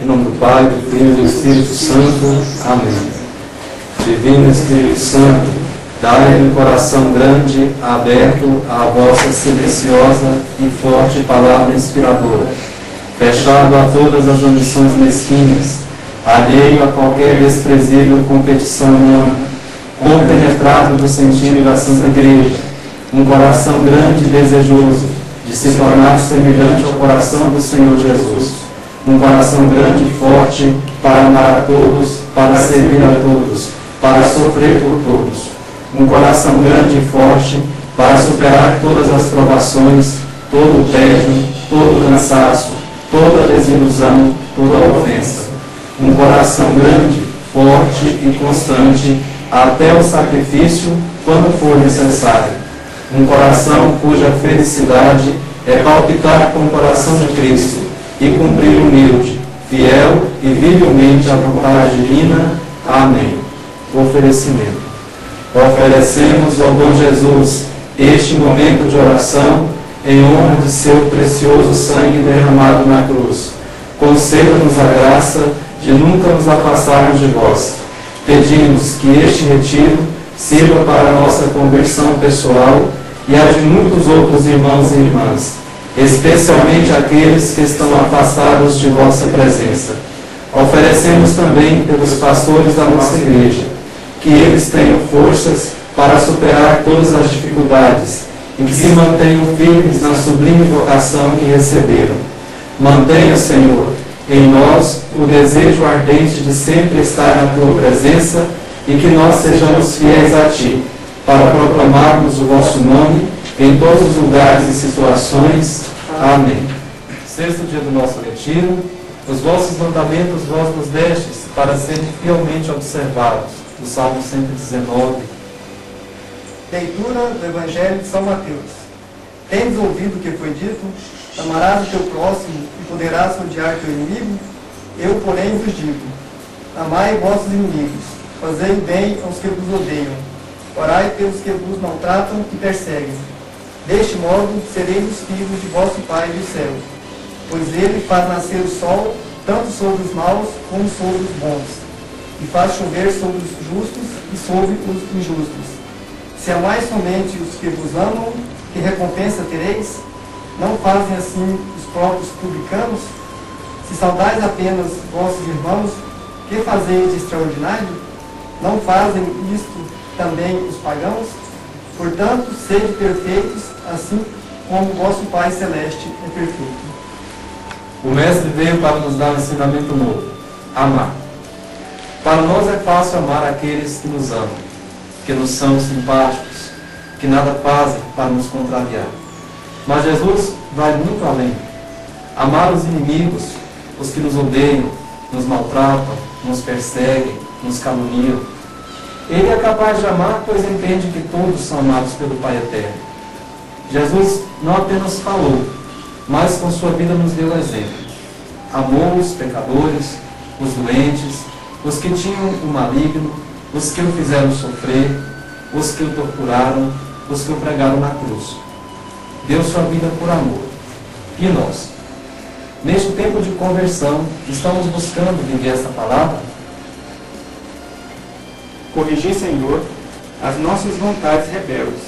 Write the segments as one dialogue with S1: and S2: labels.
S1: Em nome do Pai, do Filho e do Espírito Santo. Amém. Divino Espírito Santo, dai-me um coração grande, aberto à vossa silenciosa e forte palavra inspiradora, fechado a todas as ambições mesquinhas, alheio a qualquer desprezível competição humana, compenetrado do sentido da Santa Igreja, um coração grande e desejoso de se tornar semelhante ao coração do Senhor Jesus. Um coração grande e forte para amar a todos, para servir a todos, para sofrer por todos. Um coração grande e forte para superar todas as provações, todo o tédio, todo o cansaço, toda a desilusão, toda a ofensa. Um coração grande, forte e constante até o sacrifício quando for necessário. Um coração cuja felicidade é palpitar com o coração de Cristo e cumprir humilde, fiel e vivelmente a vontade divina. Amém. Oferecimento. Oferecemos ao bom Jesus este momento de oração em honra de seu precioso sangue derramado na cruz. Conceda-nos a graça de nunca nos afastarmos de vós. Pedimos que este retiro sirva para a nossa conversão pessoal e a de muitos outros irmãos e irmãs, especialmente aqueles que estão afastados de vossa presença. Oferecemos também pelos pastores da nossa igreja, que eles tenham forças para superar todas as dificuldades e que se mantenham firmes na sublime vocação que receberam. Mantenha, Senhor, em nós o desejo ardente de sempre estar na Tua presença e que nós sejamos fiéis a Ti, para proclamarmos o vosso nome em todos os lugares e situações. Amém. Sexto dia do nosso retiro, os vossos mandamentos vós nos destes para serem fielmente observados. Do Salmo 119.
S2: Leitura do Evangelho de São Mateus. Tendes ouvido o que foi dito? Amarás o teu próximo e poderás odiar teu inimigo? Eu, porém, vos digo: amai vossos inimigos, fazei o bem aos que vos odeiam, orai pelos que vos maltratam e perseguem. Deste modo, sereis os filhos de vosso Pai do céu, pois ele faz nascer o sol, tanto sobre os maus como sobre os bons, e faz chover sobre os justos e sobre os injustos. Se amais somente os que vos amam, que recompensa tereis? Não fazem assim os próprios publicanos? Se saudais apenas vossos irmãos, que fazeis de extraordinário? Não fazem isto também os pagãos? Portanto, sede perfeitos, assim como vosso Pai Celeste é perfeito.
S1: O Mestre veio para nos dar um ensinamento novo: amar. Para nós é fácil amar aqueles que nos amam, que nos são simpáticos, que nada fazem para nos contrariar. Mas Jesus vai muito além. Amar os inimigos, os que nos odeiam, nos maltratam, nos perseguem, nos caluniam. Ele é capaz de amar, pois entende que todos são amados pelo Pai Eterno. Jesus não apenas falou, mas com sua vida nos deu exemplo. Amou os pecadores, os doentes, os que tinham o maligno, os que o fizeram sofrer, os que o torturaram, os que o pregaram na cruz. Deu sua vida por amor. E nós? Neste tempo de conversão, estamos buscando viver essa palavra?
S3: Corrigi, Senhor, as nossas vontades rebeldes,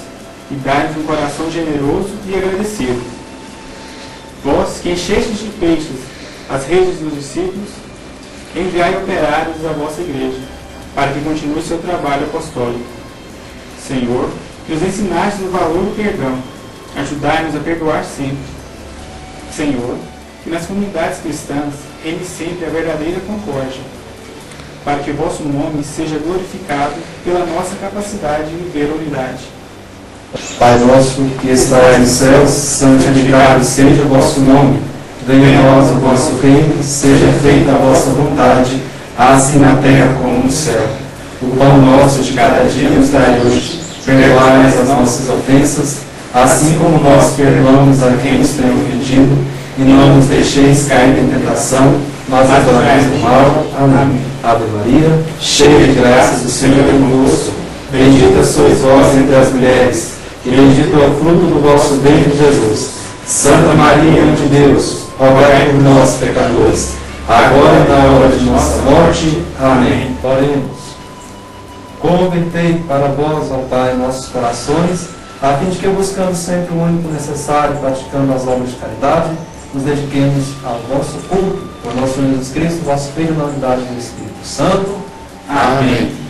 S3: e dai-nos um coração generoso e agradecido. Vós, que enchestes de peixes as redes dos discípulos, enviai operários à vossa igreja, para que continue seu trabalho apostólico. Senhor, que nos ensinastes o valor do perdão, ajudai-nos a perdoar sempre. Senhor, que nas comunidades cristãs reine sempre a verdadeira concórdia, para que o vosso nome seja glorificado pela nossa capacidade de viver a unidade.
S1: Pai nosso, que estais nos céus, santificado seja o vosso nome. Venha a nós o vosso reino, seja feita a vossa vontade, assim na terra como no céu. O pão nosso de cada dia nos dai hoje. Perdoai as nossas ofensas, assim como nós perdoamos a quem nos tem ofendido, e não nos deixeis cair em tentação, mas livrai-nos do mal. Amém. Ave Maria, cheia de graças, o Senhor é convosco. Bendita sois vós entre as mulheres, e bendito é o fruto do vosso ventre, Jesus. Santa Maria, Mãe de Deus, rogai por nós, pecadores, agora e na hora de nossa morte. Amém. Oremos. Convertei para vós, ó Pai, nossos corações, a fim de que, buscando sempre o único necessário, praticando as obras de caridade, nos dediquemos ao vosso culto, por nosso Jesus Cristo, vosso Filho, na unidade do Espírito Santo. Amém.